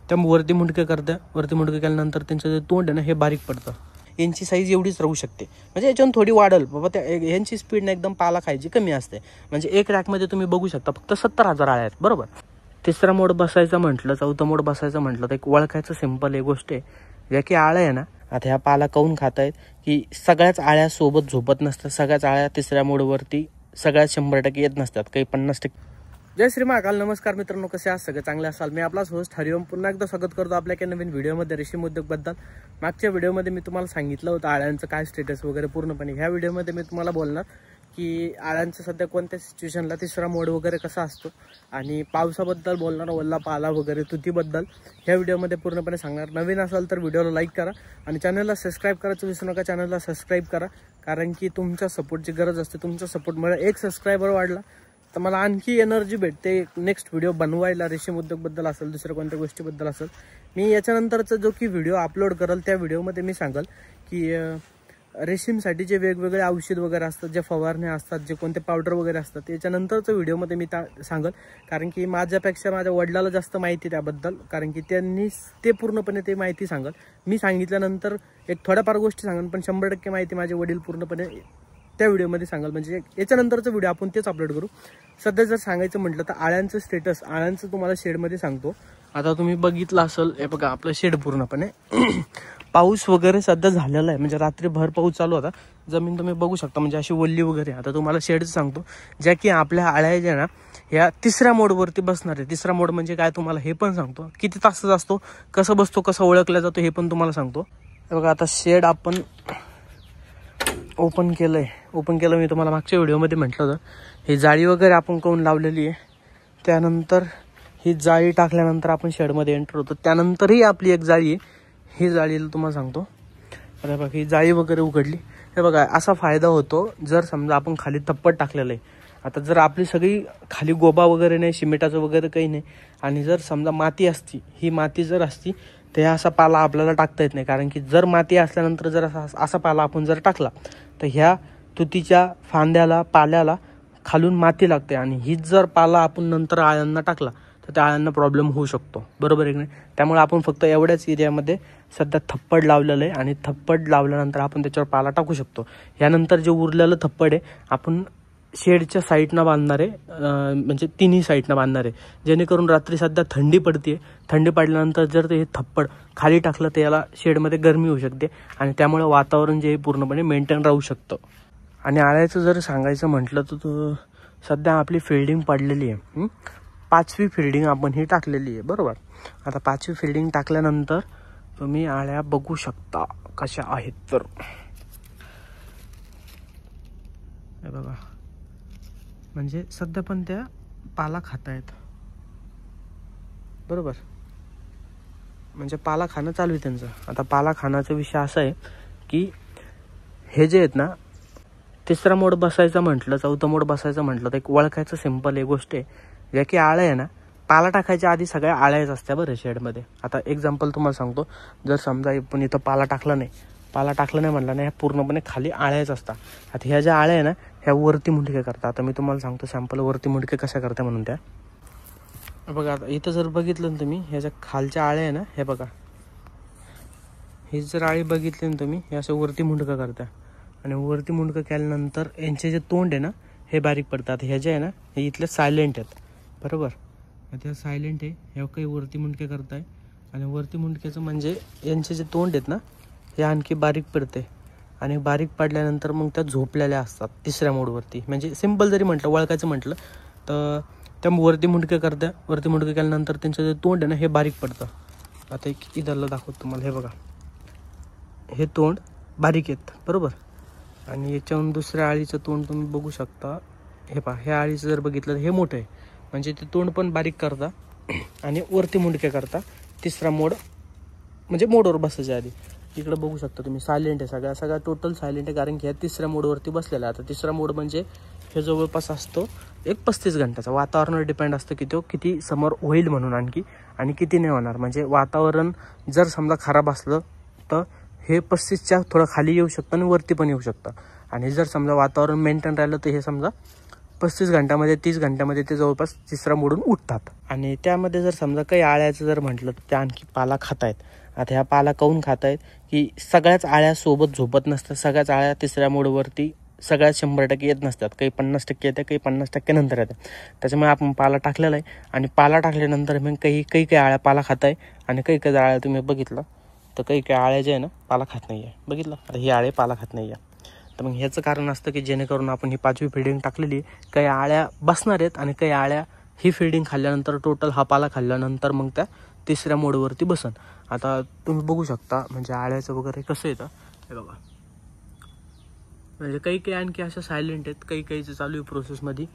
त्या वरती मुंडके करत्या, वरती मुंडके केल्यानंतर त्यांचं जे तोंड आहे ना हे बारीक पडतं. यांची साईज एवढीच राहू शकते, म्हणजे याच्यावर थोडी वाढल बाबा. त्या यांची स्पीड ना एकदम पाला खायची कमी असते. म्हणजे एक रॅकमध्ये तुम्ही बघू शकता फक्त 70,000 आळ्या आहेत, बरोबर. तिसरा मोड बसायचं म्हटलं, चौथा मोड बसायचं म्हटलं तर एक ओळखायचं सिंपल एक गोष्ट आहे, ज्या की आळ्या आहे ना, आता ह्या पाला काऊन खात आहेत की सगळ्याच आळ्या सोबत झोपत नसतात. सगळ्याच आळ्या तिसऱ्या मोडवरती सगळ्यात 100% येत नसतात, काही 50%. जय श्री महाकाल. नमस्कार मित्रांनो, कसे आहात? सगळे चांगले असाल. मी आपलाच होस्ट हरिओम पुन्हा एकदा स्वागत करतो आपल्या एका नवीन व्हिडिओमध्ये रेशीम उद्योगबद्दल. मागच्या व्हिडिओमध्ये मी तुम्हाला सांगितलं होतं आळ्यांचं काय स्टेटस वगैरे पूर्णपणे. ह्या व्हिडिओमध्ये मी तुम्हाला बोलणार की आळ्यांचं सध्या कोणत्या सिच्युएशनला तिसरा मोड वगैरे कसा असतो आणि पावसाबद्दल बोलणार, वल्ला पाला वगैरे तुतीबद्दल ह्या व्हिडिओमध्ये पूर्णपणे सांगणार. नवीन असाल तर व्हिडिओला लाईक करा आणि चॅनलला सबस्क्राईब करायचं विसरू नका. चॅनलला सबस्क्राईब करा, कारण की तुमच्या सपोर्टची गरज असते. तुमच्या सपोर्टमुळे एक सबस्क्रायबर वाढला तर मला आणखी एनर्जी भेटते नेक्स्ट व्हिडिओ बनवायला. रेशीम उद्योगबद्दल असेल, दुसऱ्या कोणत्या गोष्टीबद्दल असेल. मी याच्यानंतरचा जो की व्हिडिओ अपलोड करेल त्या व्हिडिओमध्ये मी सांगेल की रेशीमसाठी जे वेगवेगळे औषध वगैरे असतात, जे फवारण्या असतात, जे कोणते पावडर वगैरे असतात, त्याच्यानंतरच्या व्हिडिओमध्ये मी सांगेल. कारण की माझ्यापेक्षा माझ्या वडिलाला जास्त माहिती त्याबद्दल, कारण की त्यांनी ते पूर्णपणे ते माहिती सांगेल. मी सांगितल्यानंतर एक थोड्याफार गोष्टी सांगेल, पण 100% माहिती माझे वडील पूर्णपणे त्या व्हिडिओमध्ये सांगाल. म्हणजे याच्यानंतरचा व्हिडिओ आपण तेच अपलोड करू. सध्या जर सांगायचं म्हटलं तर आळ्यांचं स्टेटस, आळ्यांचं तुम्हाला शेडमध्ये सांगतो. आता तुम्ही बघितलं असेल, हे बघा आपलं शेड पूर्णपणे पाऊस वगैरे सध्या झालेला आहे. म्हणजे रात्रीभर पाऊस चालू होता. जमीन तुम्ही बघू शकता म्हणजे अशी वल्ली वगैरे. आता तुम्हाला शेडच सांगतो, ज्या की आपल्या आळ्या ज्या ना ह्या तिसऱ्या मोडवरती बसणार आहे. तिसरा मोड म्हणजे काय तुम्हाला हे पण सांगतो. किती तासाचा असतो, कसं बसतो, कसं ओळखला जातो हे पण तुम्हाला सांगतो. हे बघा आता शेड आपण ओपन केलं. मी तुम्हाला मागच्या व्हिडिओमध्ये म्हटलं होतं ही जाळी वगैरे आपण कोण लावलेली आहे. त्यानंतर ही जाळी टाकल्यानंतर आपण शेडमध्ये एंटर होतो. त्यानंतरही आपली एक जाळी आहे, ही जाळीला तुम्हाला सांगतो. आता बघा ही जाळी वगैरे उघडली. हे बघा असा फायदा होतो जर समजा आपण खाली थप्पड टाकलेलं आहे. आता जर आपली सगळी खाली गोबा वगैरे नाही, सिमेंटाचं वगैरे काही नाही, आणि जर समजा माती असती, ही माती जर असती तर असा पाला आपल्याला टाकता येत नाही. कारण की जर माती असल्यानंतर जर असा पाला आपण जर टाकला तर ह्या तुतीच्या फांद्याला, पाल्याला खालून माती लागते. आणि हीच जर पाला आपण नंतर आळ्यांना टाकला तर त्या आळ्यांना प्रॉब्लेम होऊ शकतो, बरोबर आहे की नाही. त्यामुळे आपण फक्त एवढ्याच एरियामध्ये सध्या थप्पड लावलेलं आहे, आणि थप्पड लावल्यानंतर आपण त्याच्यावर पाला टाकू शकतो. यानंतर जे उरलेलं थप्पड आहे आपण शेडच्या साईडनं बांधणार आहे, म्हणजे तिन्ही साईडनं बांधणार आहे, जेणेकरून रात्री सध्या थंडी पडते. थंडी पडल्यानंतर जर ते थप्पड खाली टाकलं तर याला शेडमध्ये गरमी होऊ शकते, आणि त्यामुळे वातावरण जे पूर्णपणे मेंटेन राहू शकतं. आणि आळ्याचं जर सांगायचं म्हटलं तर सध्या आपली फिल्डिंग पडलेली आहे. 5वी फिल्डिंग आपण ही टाकलेली आहे, बरोबर. आता 5वी फिल्डिंग टाकल्यानंतर तुम्ही आळ्या बघू शकता कशा आहेत. तर हे बघा म्हणजे सध्या पण त्या पाला खात आहेत, बरोबर. म्हणजे पाला खाणं चालू आहे त्यांचं. आता पाला खाण्याचा विषय असा आहे की हे जे आहेत ना, तिसरा मोड बसायचं म्हटलं, चौथा मोड बसायचं म्हटलं तर एक ओळखायचं सिंपल एक गोष्ट आहे, ज्या की आळ्या आहे ना, पाला टाकायच्या आधी सगळ्या आळ्याच असत्या बरं शेडमध्ये. आता एक्झाम्पल तुम्हाला सांगतो, जर समजा आपण इथं पाला टाकला नाही म्हटलं ना, ह्या पूर्णपणे खाली आळ्याच असतात. आता ह्या ज्या आळ्या आहे ना ह्या वरती मुंडके करतात. आता मी तुम्हाला सांगतो सॅम्पल वरती मुंडके कशा करता म्हणून. त्या बघा आता इथं जर बघितलं ना तुम्ही, ह्याच्या खालच्या आळ्या आहे ना, हे बघा ही जर आळी बघितली ना तुम्ही, हे असं वरती मुंडकं करता. आणि वरती मुंडकं केल्यानंतर यांचे जे तोंड आहे ना हे बारीक पडतात. ह्या जे आहे ना हे इथले सायलेंट आहेत, बरोबर. आता सायलेंट आहे, ह्या काही वरती मुंडके करताय. आणि वरती मुंडक्याचं म्हणजे यांचे जे तोंड आहेत ना हे आणखी बारीक पडते. आणि बारीक पडल्यानंतर मग त्या झोपलेल्या असतात तिसऱ्या मोडवरती. म्हणजे सिंपल जरी म्हटलं, ओळखायचं म्हटलं तर त्या वरती मुंडके करत्या. वरती मुंडके केल्यानंतर त्यांचं जे तोंड आहे ना हे बारीक पडतं. आता एक इधरला दाखवतो तुम्हाला. हे बघा हे तोंड बारीक आहेत, बरोबर. आणि याच्याहून दुसऱ्या आळीचं तोंड तुम्ही बघू शकता. हे पहा, ह्या आळीचं जर बघितलं तर हे मोठं आहे, म्हणजे ते तोंड पण बारीक करता आणि वरती मुंडके करता. तिसरा मोड म्हणजे मोडवर बसायच्या आधी इकडं बघू शकता तुम्ही, सायलेंट आहे सगळा टोटल सायलेंट आहे. कारण की ह्या तिसऱ्या मोडवरती बसलेला आहे. आता तिसरा मोड म्हणजे हे जवळपास असतो एक 35 घंट्याचा. वातावरणावर डिपेंड असतं की तो किती समोर होईल म्हणून आणखी, आणि किती नाही होणार. म्हणजे वातावरण जर समजा खराब असलं तर हे 35च्या थोडं खाली येऊ शकतं आणि वरती पण येऊ शकतं. आणि जर समजा वातावरण मेंटेन राहिलं तर हे समजा 35 घंट्यामध्ये 30 घंट्यामध्ये ते जवळपास तिसरा मोडून उठतात. आणि त्यामध्ये जर समजा काही आळ्याचं जर म्हटलं तर त्या आणखी पाला खात आहेत. आता ह्या पाला काऊन खात आहेत की सगळ्याच आळ्या सोबत झोपत नसतात, सगळ्याच आळ्या तिसऱ्या मोडवरती सगळ्यात 100% येत नसतात, काही 50% येतात, काही 50% नंतर येतात. त्याच्यामुळे आपण पाला टाकलेला आहे आणि पाला टाकल्यानंतर मग काही आळ्या पाला खात आहे आणि काही आळ्या तुम्ही बघितलं तर काही आळ्या जे आहे ना पाला खात नाही आहे. बघितलं, आता ही आळे पाला खात नाही आहे. तर मग ह्याचं कारण असतं की जेणेकरून आपण ही 5वी फिडिंग टाकलेली, काही आळ्या बसणार आहेत आणि काही आळ्या ही फिडिंग खाल्ल्यानंतर टोटल हा पाला खाल्ल्यानंतर मग त्या तिसऱ्या मोडवरती बसन. आता तुम्ही बघू शकता म्हणजे आळ्याचं वगैरे कसं येतं हे बघा. म्हणजे काही आणखी अशा सायलेंट आहेत, काहीचं चालू आहे प्रोसेसमध्ये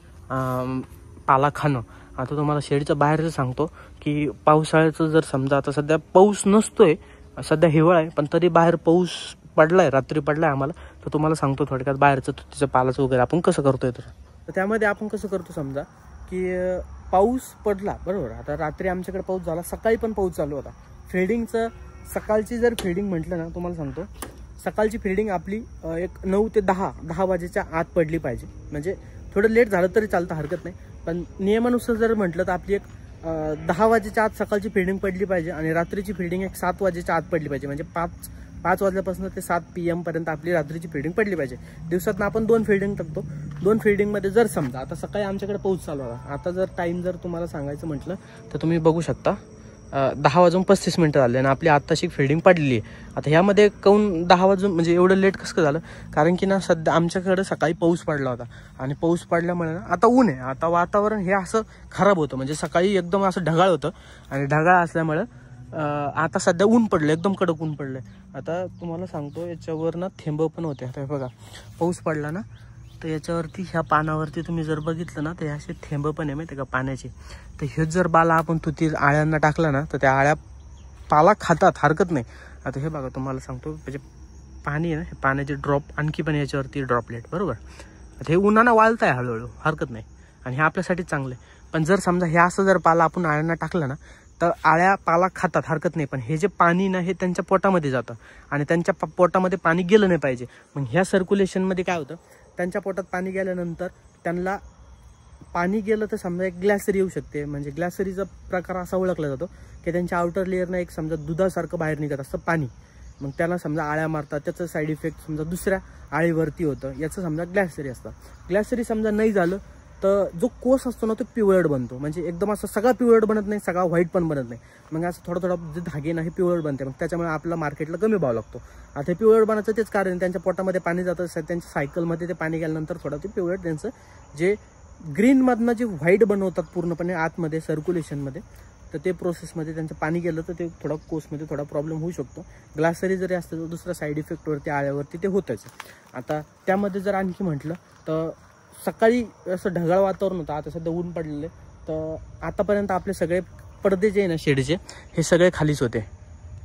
पाला खाणं. आता तुम्हाला शेडच्या बाहेरचं सांगतो की पावसाळ्याचं जर समजा आता सध्या पाऊस नसतोय, सध्या हिवाळा आहे, पण तरी बाहेर पाऊस पडलाय, रात्री पडलाय आम्हाला. तर तुम्हाला सांगतो थोडक्यात बाहेरचं तिचं पालाचं वगैरे आपण कसं करतोय. तर त्यामध्ये आपण कसं करतो समजा की पाऊस पडला बरोबर. आता रात्री आमच्याकडे पाऊस झाला, सकाळी पण पाऊस चालू होता. फिडिंगचं सकाळची जर फिडिंग म्हटलं ना, तुम्हाला सांगतो सकाळची फिडिंग आपली एक 9 ते 10 वाजेच्या आत पडली पाहिजे. म्हणजे थोडं लेट झालं तरी चालतं, हरकत नाही. पण नियमानुसार जर म्हटलं तर आपली एक 10 वाजेच्या आत सकाळची फिडिंग पडली पाहिजे आणि रात्रीची फिडिंग एक 7 वाजेच्या आत पडली पाहिजे. म्हणजे 5 वाजल्यापासून ते 7 PM पर्यंत आपली रात्रीची फिडिंग पडली पाहिजे. दिवसातनं आपण 2 फिडिंग टाकतो. 2 फिडिंगमध्ये जर समजा आता सकाळी आमच्याकडे पाऊस चालू होता, आता जर टाईम जर तुम्हाला सांगायचं म्हटलं तर तुम्ही बघू शकता 10:35 झाले आणि आपली आत्ताशी फिडिंग पडलेली आहे. आता ह्यामध्ये काऊन 10 वाजून म्हणजे एवढं लेट कसं झालं, कारण की ना सध्या आमच्याकडे सकाळी पाऊस पडला होता आणि पाऊस पडल्यामुळे ना आता ऊन आहे. आता वातावरण हे असं खराब होतं, म्हणजे सकाळी एकदम असं ढगाळ होतं आणि ढगाळ असल्यामुळं आता सध्या ऊन पडलं, एकदम कडक ऊन पडलं. आता तुम्हाला सांगतो याच्यावर ना थेंब पण होते. आता बघा पाऊस पडला ना तर याच्यावरती ह्या पानावरती तुम्ही जर बघितलं ना तर असे थेंब पण आहे माहिती का पाण्याचे. तर हे जर बाला आपण तुती आळ्यांना टाकला ना तर त्या आळ्या पाला खातात, हरकत नाही. आता हे बघा तुम्हाला सांगतो म्हणजे पाणी आहे ना, हे पाण्याचे ड्रॉप आणखी पण याच्यावरती ड्रॉपलेट बरोबर. आता हे उन्हानं वाळत आहे हळूहळू, हरकत नाही आणि हे आपल्यासाठी चांगलं आहे. पण जर समजा हे असं जर पाला आपण आळ्यांना टाकलं ना तर आळ्या पाला खातात, हरकत नाही. पण हे जे पाणी ना हे त्यांच्या पोटामध्ये जातं आणि त्यांच्या पोटामध्ये पाणी गेलं नाही पाहिजे. मग ह्या सर्क्युलेशनमध्ये काय होतं, त्यांच्या पोटात पाणी गेल्यानंतर त्यांना पाणी गेलं तर समजा एक ग्लॅसरी येऊ शकते. म्हणजे ग्लॅसरीचा प्रकार असा ओळखला जातो की त्यांच्या आउटर लेअरनं एक समजा दुधासारखं बाहेर निघत असतं पाणी. मग त्याला समजा आळ्या मारतात, त्याचं साईड इफेक्ट समजा दुसऱ्या आळीवरती होतं, याचं समजा ग्लॅसरी असतं. ग्लॅसरी समजा नाही झालं तर जो कोस असतो ना तो पिवळट बनतो. म्हणजे एकदम असं सगळा पिवळट बनत नाही, सगळा व्हाईट पण बनत नाही. मग असं थोडा जे धागे ना हे पिवळट बनते. मग त्याच्यामुळे आपला मार्केटला कमी भाव लागतो. आता हे पिवळट बनायचं तेच कारण, त्यांच्या पोटामध्ये पाणी जातं, त्यांच्या सायकलमध्ये ते पाणी गेल्यानंतर थोडं ते पिवळट त्यांचं जे ग्रीनमधनं जे व्हाईट बनवतात पूर्णपणे आतमध्ये सर्क्युलेशनमध्ये, तर ते प्रोसेसमध्ये त्यांचं पाणी गेलं तर ते थोडा कोसमध्ये थोडा प्रॉब्लेम होऊ शकतो. ग्लासरी जरी असतं तर दुसरा साईड इफेक्टवरती आळ्यावरती ते होतच. आता त्यामध्ये जर आणखी म्हटलं तर सकाळी असं ढगाळ वातावरण होतं, आता सध्या ऊन पडलेलं आहे. तर आतापर्यंत आपले सगळे पडदे जे आहे ना शेडचे हे सगळे खालीच होते.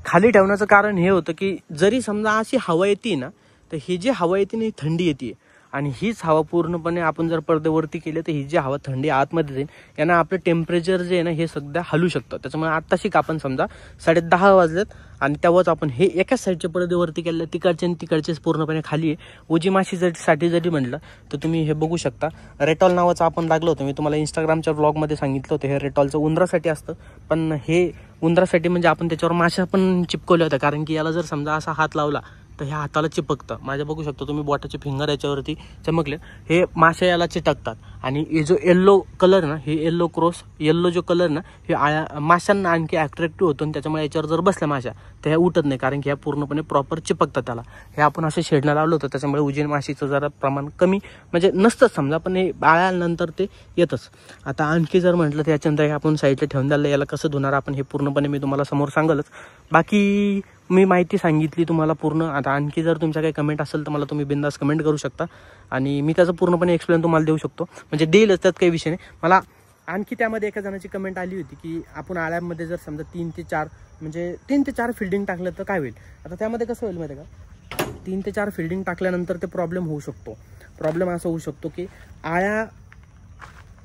खाली ठेवण्याचं कारण हे होतं की जरी समजा अशी हवा येते ना तर ही जी हवा येते ना ही थंडी येते आणि हीच हवा पूर्णपणे आपण जर पडद्यावरती केली तर ही जी हवा थंडी आतमध्ये जाईल, यांना आपलं टेम्परेचर जे आहे ना हे सध्या हलू शकतं. त्याच्यामुळे आत्ताशी आपण समजा 10:30 वाजलेत आणि तेव्हाच आपण हे एकाच साईडच्या पडद्यावरती केलं, तिकडचे आणि तिकडचेच पूर्णपणे खाली आहे. ओजी माशीसाठी जरी म्हटलं तर तुम्ही हे बघू शकता, रेटॉल नावाचं आपण लागलं होतं. मी तुम्हाला इंस्टाग्रामच्या व्लॉगमध्ये सांगितलं होतं हे रेटॉलचं उंदरासाठी असतं. पण हे उंदरासाठी म्हणजे आपण त्याच्यावर माशा पण चिपकवल्या होत्या, कारण की याला जर समजा असा हात लावला तर ह्या हाताला चिपकतं. माझ्या बघू शकतो तुम्ही बोटाचे फिंगर याच्यावरती चमकले, हे माशा याला चिटकतात. आणि हे जो येल्लो कलर ना, हे येल्लो क्रॉस येल्लो जो कलर ना हे माशांना आणखी अट्रॅक्टिव्ह होतो आणि त्याच्यामुळे याच्यावर जर बसल्या माशा तर ह्या उठत नाही, कारण की ह्या पूर्णपणे प्रॉपर चिपकतात त्याला. हे आपण असे शेडला लावलं होतं, त्याच्यामुळे उजेड माशीचं जरा प्रमाण कमी म्हणजे नसतंच समजा, पण हे आळ्यानंतर ते येतच. आता आणखी जर म्हटलं तर याच्यानंतर आपण साईडला ठेवून द्यायला, याला कसं धुणार आपण हे पूर्णपणे मी तुम्हाला समोर सांगलच. बाकी मी माहिती सांगितली तुम्हाला पूर्ण. आता आणखी जर तुमच्या काही कमेंट असेल तर मला तुम्ही बिंदास कमेंट करू शकता आणि मी त्याचं पूर्णपणे एक्सप्लेन तुम्हाला देऊ शकतो, म्हणजे देईलच, त्यात काही विषय नाही. मला आणखी त्यामध्ये एका जणाची कमेंट आली होती की आपण आळ्यामध्ये जर समजा 3 ते 4 म्हणजे 3 ते 4 फिल्डिंग टाकलं तर काय होईल. आता त्यामध्ये कसं होईल माहिती आहे का, 3 ते 4 फिल्डिंग टाकल्यानंतर ते प्रॉब्लेम होऊ शकतो. प्रॉब्लेम असा होऊ शकतो की आळ्या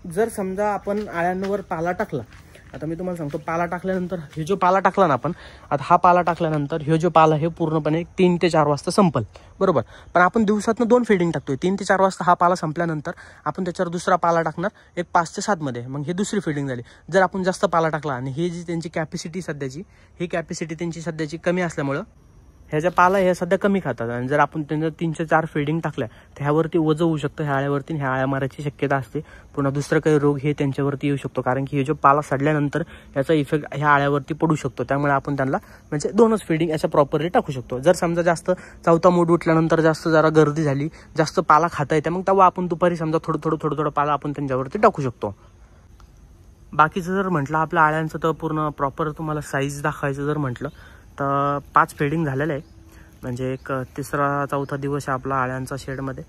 जर समजा आपण आळ्यांवर पाला टाकला आता मी तुम्हाला सांगतो, पाला टाकल्यानंतर हे जो पाला टाकला ना आपण, आता हा पाला टाकल्यानंतर हे जो पाला हे पूर्णपणे 3 ते 4 वाजता संपल, बरोबर. पण आपण दिवसातनं 2 फीडिंग टाकतोय. 3 ते 4 वाजता हा पाला संपल्यानंतर आपण त्याच्यावर दुसरा पाला टाकणार एक 5 ते 7 मध्ये, मग हे दुसरी फीडिंग झाली. जर आपण जास्त पाला टाकला आणि ही जी त्यांची कॅपॅसिटी सध्याची, ही कॅपॅसिटी त्यांची सध्याची कमी असल्यामुळं ह्याच्या पाला हे सध्या कमी खातात. आणि जर आपण त्यांना 3 ते 4 फीडिंग टाकल्या तर ह्यावरती वजन होऊ शकतं, ह्या आळ्यावरती, ह्या आळ्या मारायची शक्यता असते. पुन्हा दुसरं काही रोग हे त्यांच्यावरती येऊ शकतो, कारण की हे जो पाला सडल्यानंतर याचा इफेक्ट ह्या आळ्यावरती पडू शकतो. त्यामुळे आपण त्यांना म्हणजे 2च फीडिंग अशा प्रॉपरली टाकू शकतो. जर समजा जास्त चौथा मूड उठल्यानंतर जास्त जरा गर्दी झाली, जास्त पाला खाता येते, मग तेव्हा आपण दुपारी समजा थोडं पाला आपण त्यांच्यावरती टाकू शकतो. बाकीचं जर म्हटलं आपल्या आळ्यांचं, तर पूर्ण प्रॉपर तुम्हाला साईज दाखवायचं जर म्हटलं तर 5 फीडिंग झालेलं आहे. म्हणजे एक 3रा 4था दिवस आहे आपला आळ्यांचा शेडमध्ये.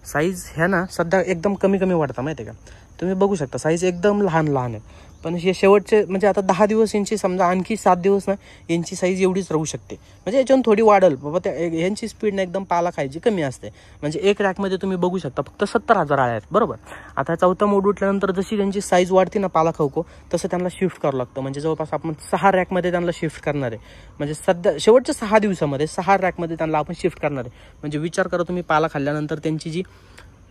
साईज ह्या ना सध्या एकदम कमी वाटतं, माहिती आहे का. तुम्ही बघू शकता साईज एकदम लहान आहे. पण हे शेवटचे म्हणजे आता 10 दिवस यांची समजा, आणखी 7 दिवस ना यांची साईज एवढीच राहू शकते. म्हणजे याच्यातून थोडी वाढल बाबा, त्या यांची स्पीड ना एकदम पाला खायची कमी असते. म्हणजे एक रॅकमध्ये तुम्ही बघू शकता फक्त 70,000 आळ्या आहेत, बरोबर. आता 4था मोड उठल्यानंतर जशी त्यांची साईज वाढते ना पाला खाऊको, तसं त्यांना शिफ्ट करावं लागतं. म्हणजे जवळपास आपण 6 रॅकमध्ये त्यांना शिफ्ट करणार आहे. म्हणजे सध्या शेवटच्या 6 दिवसामध्ये 6 रॅकमध्ये त्यांना आपण शिफ्ट करणार आहे. म्हणजे विचार करा तुम्ही, पाला खाल्ल्यानंतर त्यांची जी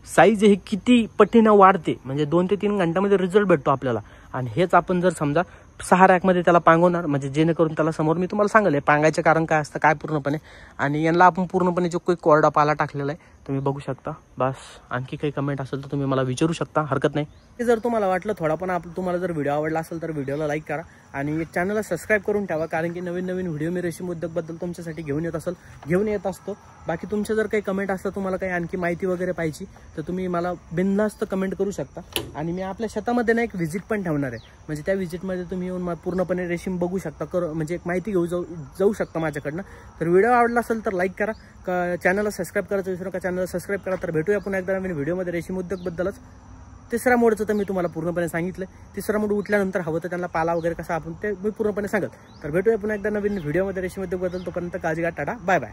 साईज ही किती पटीनं वाढते. म्हणजे 2 ते 3 घंट्यामध्ये रिझल्ट भेटतो आपल्याला. आणि हेच आपण जर समजा 6 रॅकमध्ये त्याला पांगवणार, म्हणजे जेणेकरून त्याला समोर मी तुम्हाला सांगले पांगायचं कारण काय असतं काय पूर्णपणे. आणि यांना आपण पूर्णपणे जो काही कोरडा पाला टाकलेला आहे तुम्ही बघू शकता. बस आणखी काही कमेंट असेल तर तुम्ही मला विचारू शकता, हरकत नाही. ते जर तुम्हाला वाटलं थोडा पण तुम्हाला जर व्हिडिओ आवडला असेल तर व्हिडिओला लाईक करा आणि चॅनलला सबस्क्राईब करून ठेवा, कारण की नवीन व्हिडिओ मी रेशीम उद्योगबद्दल तुमच्यासाठी घेऊन येत असतो. बाकी तुमचे जर काही कमेंट असतं, तुम्हाला काही आणखी माहिती वगैरे पाहिजे तर तुम्ही मला बिनधास्त कमेंट करू शकता. आणि मी आपल्या शेतामध्ये ना एक व्हिजिट पण ठेवणार आहे. म्हणजे त्या व्हिजिटमध्ये तुम्ही येऊन पूर्णपणे रेशीम बघू शकता, म्हणजे एक माहिती घेऊ जाऊ शकता माझ्याकडनं. तर व्हिडिओ आवडला असेल तर लाईक करा, चॅनलला सबस्क्राईब करायचं विसरू नका, चॅनलला सबस्क्राईब करा. तर भेटूया पुन्हा एकदा नवीन व्हिडिओमध्ये रेशीम उद्योगबद्दलच. 3रा मोडचं तर मी तुम्हाला पूर्णपणे सांगितलं. 3रा मोड उठल्यानंतर हवं तर त्यांना पाला वगैरे कसा आपण ते मी पूर्णपणे सांगत. तर भेटूया पुन्हा एकदा नवीन व्हिडिओमध्ये रेशीम उद्योगबद्दल. तोपर्यंत काळजी घ्या, टाटा, बाय बाय.